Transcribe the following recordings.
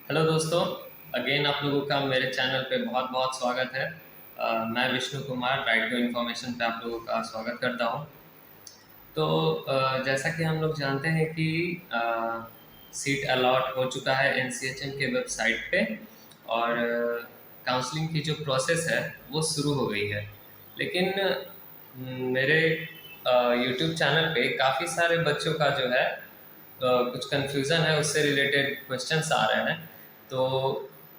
Hello दोस्तों। Again आप लोगों का मेरे चैनल पे बहुत बहुत स्वागत है। मैं Vishnu Kumar right to information पे आप लोगों का स्वागत करता हूँ। तो जैसा कि हम लोग जानते हैं कि सीट अलॉट हो चुका है एनसीएचएम के वेबसाइट पे और काउंसलिंग की जो प्रोसेस है वो शुरू हो गई है। लेकिन मेरे यूट्यूब चैनल पे काफ़ी सारे बच्चों का जो है कुछ कंफ्यूजन है, उससे रिलेटेड क्वेश्चंस आ रहे हैं। तो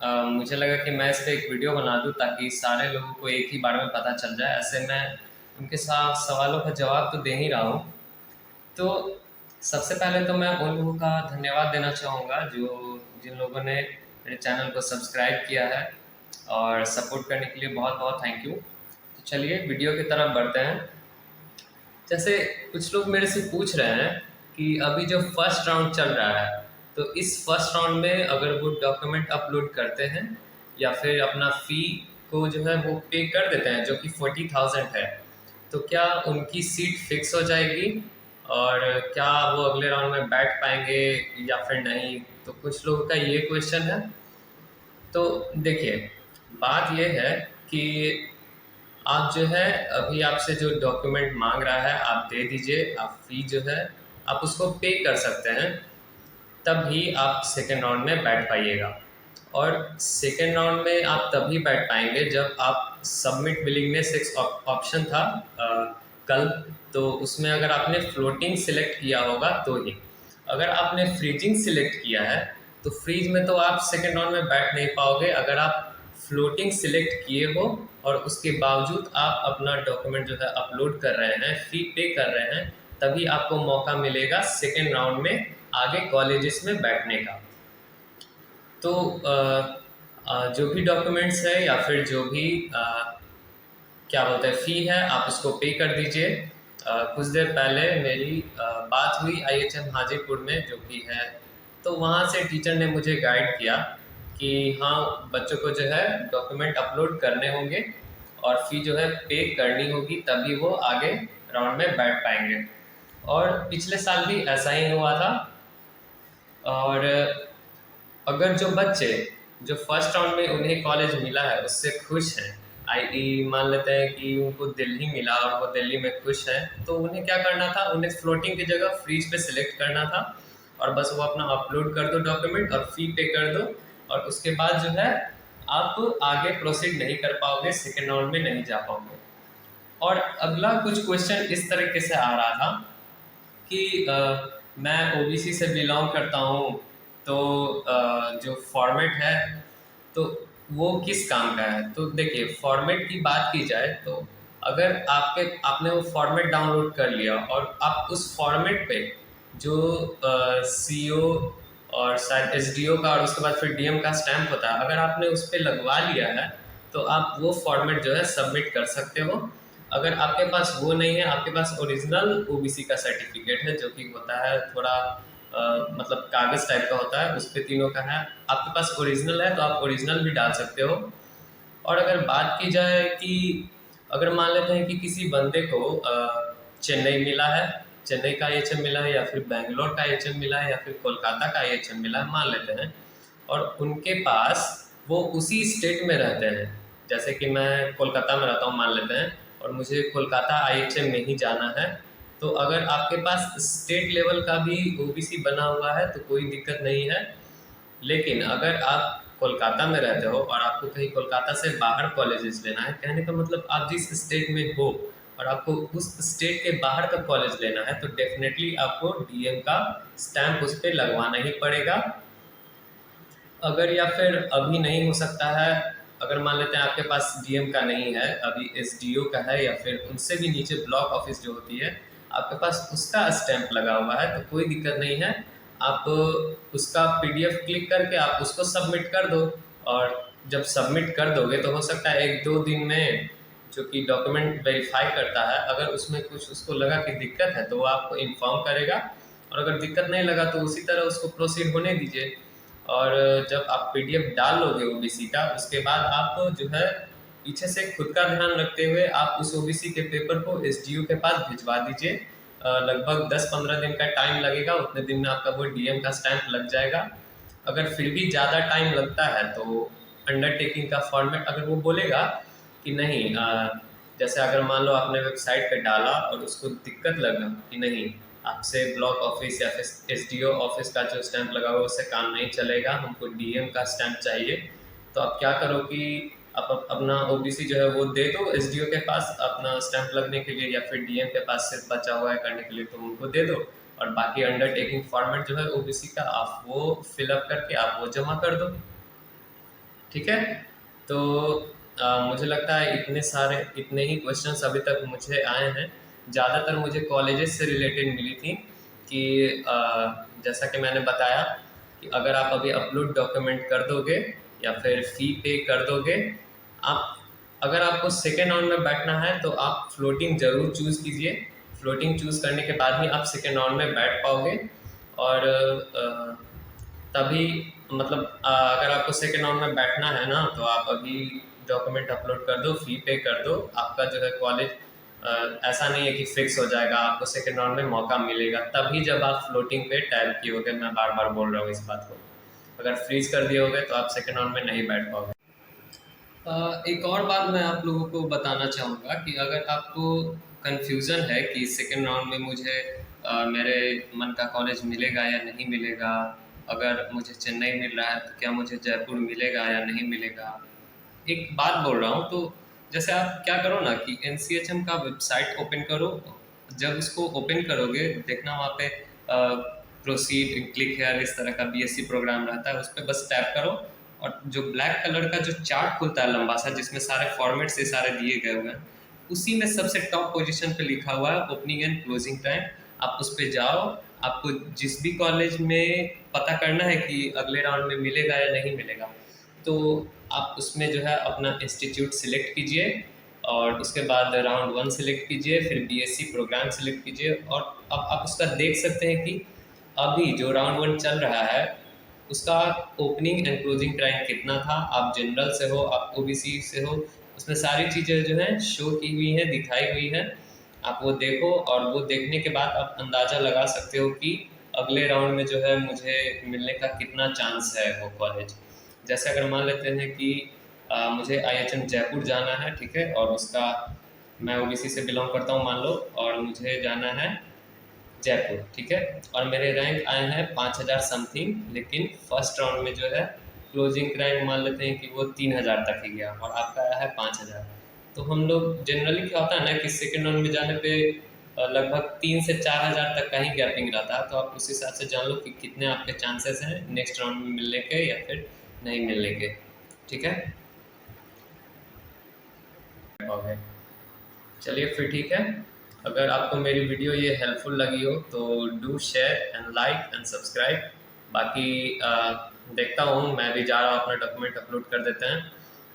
मुझे लगा कि मैं इस पर एक वीडियो बना दूं ताकि सारे लोगों को एक ही बार में पता चल जाए। ऐसे मैं उनके साथ सवालों का जवाब तो दे ही रहा हूँ। तो सबसे पहले तो मैं उन लोगों का धन्यवाद देना चाहूँगा जो जिन लोगों ने मेरे चैनल को सब्सक्राइब किया है और सपोर्ट करने के लिए बहुत बहुत थैंक यू। तो चलिए वीडियो की तरफ बढ़ते हैं। जैसे कुछ लोग मेरे से पूछ रहे हैं कि अभी जो फर्स्ट राउंड चल रहा है, तो इस फर्स्ट राउंड में अगर वो डॉक्यूमेंट अपलोड करते हैं या फिर अपना फ़ी को जो है वो पे कर देते हैं जो कि 40,000 है, तो क्या उनकी सीट फिक्स हो जाएगी और क्या वो अगले राउंड में बैठ पाएंगे या फिर नहीं। तो कुछ लोगों का ये क्वेश्चन है। तो देखिए, बात ये है कि आप जो है अभी आपसे जो डॉक्यूमेंट मांग रहा है आप दे दीजिए। आप फी जो है आप उसको पे कर सकते हैं, तभी आप सेकेंड राउंड में बैठ पाइएगा। और सेकेंड राउंड में आप तभी बैठ पाएंगे जब आप सबमिट विलिंगनेस एक ऑप्शन था कल, तो उसमें अगर आपने फ्लोटिंग सिलेक्ट किया होगा तो ही। अगर आपने फ्रीजिंग सिलेक्ट किया है तो फ्रीज में तो आप सेकेंड राउंड में बैठ नहीं पाओगे। अगर आप फ्लोटिंग सिलेक्ट किए हो और उसके बावजूद आप अपना डॉक्यूमेंट जो है अपलोड कर रहे हैं, फी पे कर रहे हैं, तभी आपको मौका मिलेगा सेकेंड राउंड में आगे कॉलेजेस में बैठने का। तो जो भी डॉक्यूमेंट्स है या फिर जो भी क्या बोलते हैं फ़ी है, आप उसको पे कर दीजिए। कुछ देर पहले मेरी बात हुई आईएचएम हाजीपुर में जो कि है, तो वहाँ से टीचर ने मुझे गाइड किया कि हाँ, बच्चों को जो है डॉक्यूमेंट अपलोड करने होंगे और फ़ी जो है पे करनी होगी, तभी वो आगे राउंड में बैठ पाएंगे। और पिछले साल भी ऐसा ही हुआ था। और अगर जो बच्चे जो फर्स्ट राउंड में उन्हें कॉलेज मिला है उससे खुश हैं, आई मान लेते हैं कि उनको दिल्ली मिला और वो दिल्ली में खुश हैं, तो उन्हें क्या करना था, उन्हें फ्लोटिंग की जगह फ्रीज पे सिलेक्ट करना था और बस वो अपना अपलोड कर दो डॉक्यूमेंट और फी पे कर दो। और उसके बाद जो है आप आगे प्रोसीड नहीं कर पाओगे, सेकेंड राउंड में नहीं जा पाओगे। और अगला कुछ क्वेश्चन इस तरीके से आ रहा था कि मैं ओबीसी से बिलोंग करता हूँ, तो जो फॉर्मेट है तो वो किस काम का है। तो देखिए, फॉर्मेट की बात की जाए तो अगर आपने वो फॉर्मेट डाउनलोड कर लिया और आप उस फॉर्मेट पे जो सीईओ और शायद एसडीओ का और उसके बाद फिर डीएम का स्टैंप होता है, अगर आपने उस पर लगवा लिया है तो आप वो फॉर्मेट जो है सबमिट कर सकते हो। अगर आपके पास वो नहीं है, आपके पास ओरिजिनल ओबीसी का सर्टिफिकेट है जो कि होता है थोड़ा मतलब कागज टाइप का होता है, उस पे तीनों का है, आपके पास ओरिजिनल है तो आप ओरिजिनल भी डाल सकते हो। और अगर बात की जाए कि अगर मान लेते हैं कि किसी बंदे को चेन्नई मिला है, चेन्नई का आईएचएम मिला है या फिर बैंगलोर का आईएचएम मिला है या फिर कोलकाता का आईएचएम मिला है मान लेते हैं, और उनके पास वो उसी स्टेट में रहते हैं, जैसे कि मैं कोलकाता में रहता हूँ मान लेते हैं और मुझे कोलकाता आईएचएम में ही जाना है, तो अगर आपके पास स्टेट लेवल का भी ओबीसी बना हुआ है तो कोई दिक्कत नहीं है। लेकिन अगर आप कोलकाता में रहते हो और आपको कहीं कोलकाता से बाहर कॉलेजेस लेना है, कहने का मतलब आप जिस स्टेट में हो और आपको उस स्टेट के बाहर का कॉलेज लेना है, तो डेफिनेटली आपको डीएम का स्टैंप उस पर लगवाना ही पड़ेगा। अगर या फिर अभी नहीं हो सकता है, अगर मान लेते हैं आपके पास डीएम का नहीं है, अभी एसडीओ का है या फिर उनसे भी नीचे ब्लॉक ऑफिस जो होती है, आपके पास उसका स्टैंप लगा हुआ है, तो कोई दिक्कत नहीं है। आप उसका पीडीएफ क्लिक करके आप उसको सबमिट कर दो। और जब सबमिट कर दोगे तो हो सकता है एक दो दिन में जो कि डॉक्यूमेंट वेरीफाई करता है, अगर उसमें कुछ उसको लगा कि दिक्कत है तो वो आपको इन्फॉर्म करेगा, और अगर दिक्कत नहीं लगा तो उसी तरह उसको प्रोसीड होने दीजिए। और जब आप पीडीएफ डाल लोगे ओबीसी का, उसके बाद आप जो है पीछे से खुद का ध्यान रखते हुए आप उस ओबीसी के पेपर को एसडीओ के पास भिजवा दीजिए। लगभग 10-15 दिन का टाइम लगेगा, उतने दिन में आपका वो डीएम का स्टैंप लग जाएगा। अगर फिर भी ज़्यादा टाइम लगता है तो अंडरटेकिंग का फॉर्मेट अगर वो बोलेगा कि नहीं, जैसे अगर मान लो आपने वेबसाइट पे डाला और उसको दिक्कत लगा कि नहीं, आपसे ब्लॉक ऑफिस या फिर एसडीओ ऑफिस का जो स्टैंप लगा हुआ उससे काम नहीं चलेगा, हमको डीएम का स्टैंप चाहिए, तो आप क्या करो कि आप अपना ओबीसी जो है वो दे दो एसडीओ के पास अपना स्टैंप लगने के लिए, या फिर डीएम के पास सिर्फ बचा हुआ है करने के लिए तो उनको दे दो, और बाकी अंडरटेकिंग फॉर्मेट जो है ओबीसी का आप वो फिलअप करके आप वो जमा कर दो। ठीक है। तो मुझे लगता है इतने ही क्वेश्चंस अभी तक मुझे आए हैं। ज़्यादातर मुझे कॉलेजेस से रिलेटेड मिली थी कि जैसा कि मैंने बताया कि अगर आप अभी अपलोड डॉक्यूमेंट कर दोगे या फिर फ़ी पे कर दोगे, आप अगर आपको सेकेंड राउंड में बैठना है तो आप फ्लोटिंग ज़रूर चूज़ कीजिए। फ्लोटिंग चूज़ करने के बाद ही आप सेकेंड राउंड में बैठ पाओगे। और तभी मतलब अगर आपको सेकेंड राउंड में बैठना है ना तो आप अभी डॉक्यूमेंट अपलोड कर दो, फी पे कर दो। आपका जो है कॉलेज ऐसा नहीं है कि फिक्स हो जाएगा, आपको सेकेंड राउंड में मौका मिलेगा तभी जब आप फ्लोटिंग पे टैप किए होगे। मैं बार बार बोल रहा हूँ इस बात को, अगर फ्रीज कर दिए होगे तो आप सेकेंड राउंड में नहीं बैठ पाओगे। एक और बात मैं आप लोगों को बताना चाहूँगा कि अगर आपको कन्फ्यूज़न है कि सेकेंड राउंड में मुझे मेरे मन का कॉलेज मिलेगा या नहीं मिलेगा, अगर मुझे चेन्नई मिल रहा है तो क्या मुझे जयपुर मिलेगा या नहीं मिलेगा, एक बात बोल रहा हूँ। तो जैसे आप क्या करो ना कि एनसीएचएम का वेबसाइट ओपन करो। जब उसको ओपन करोगे देखना वहाँ पे प्रोसीड, क्लिक हेयर, इस तरह का बीएससी प्रोग्राम रहता है, उस पर बस टैप करो और जो ब्लैक कलर का जो चार्ट खुलता है लंबा सा जिसमें सारे फॉर्मेट से सारे दिए गए हुए हैं, उसी में सबसे टॉप पोजीशन पे लिखा हुआ है ओपनिंग एंड क्लोजिंग टाइम। आप उस पर जाओ, आपको जिस भी कॉलेज में पता करना है कि अगले राउंड में मिलेगा या नहीं मिलेगा, तो आप उसमें जो है अपना इंस्टीट्यूट सिलेक्ट कीजिए और उसके बाद राउंड 1 सिलेक्ट कीजिए, फिर बीएससी प्रोग्राम सिलेक्ट कीजिए। और अब आप उसका देख सकते हैं कि अभी जो राउंड 1 चल रहा है उसका ओपनिंग एंड क्लोजिंग टाइम कितना था, आप जनरल से हो, आप ओबीसी से हो, उसमें सारी चीज़ें जो हैं शो की हुई हैं, दिखाई हुई हैं। आप वो देखो और वो देखने के बाद आप अंदाज़ा लगा सकते हो कि अगले राउंड में जो है मुझे मिलने का कितना चांस है वो कॉलेज। जैसे अगर मान लेते हैं कि मुझे आईएचएम जयपुर जाना है, ठीक है, और उसका मैं ओबीसी से बिलोंग करता हूँ मान लो, और मुझे जाना है जयपुर, ठीक है, और मेरे रैंक आए हैं 5000 समथिंग, लेकिन फर्स्ट राउंड में जो है क्लोजिंग रैंक मान लेते हैं कि वो 3000 तक ही गया और आपका आया है 5000। तो हम लोग जनरली क्या होता है ना कि सेकेंड राउंड में जाने पे लगभग 3 से 4000 तक का ही गैपिंग रहता है, तो आप उस हिसाब से जान लो कि कितने आपके चांसेस हैं नेक्स्ट राउंड में मिलने के या फिर नहीं मिलने के। ठीक है, ओके, चलिए फिर ठीक है। अगर आपको मेरी वीडियो ये हेल्पफुल लगी हो तो do share and like and subscribe. बाकी देखता हूँ, मैं भी जा रहा हूँ अपना डॉक्यूमेंट अपलोड कर देते हैं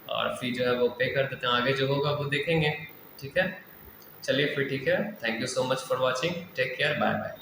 और फिर जो है वो पे कर देते हैं, आगे जो होगा वो देखेंगे। ठीक है, चलिए फिर ठीक है। Thank you so much for watching, take care, bye bye.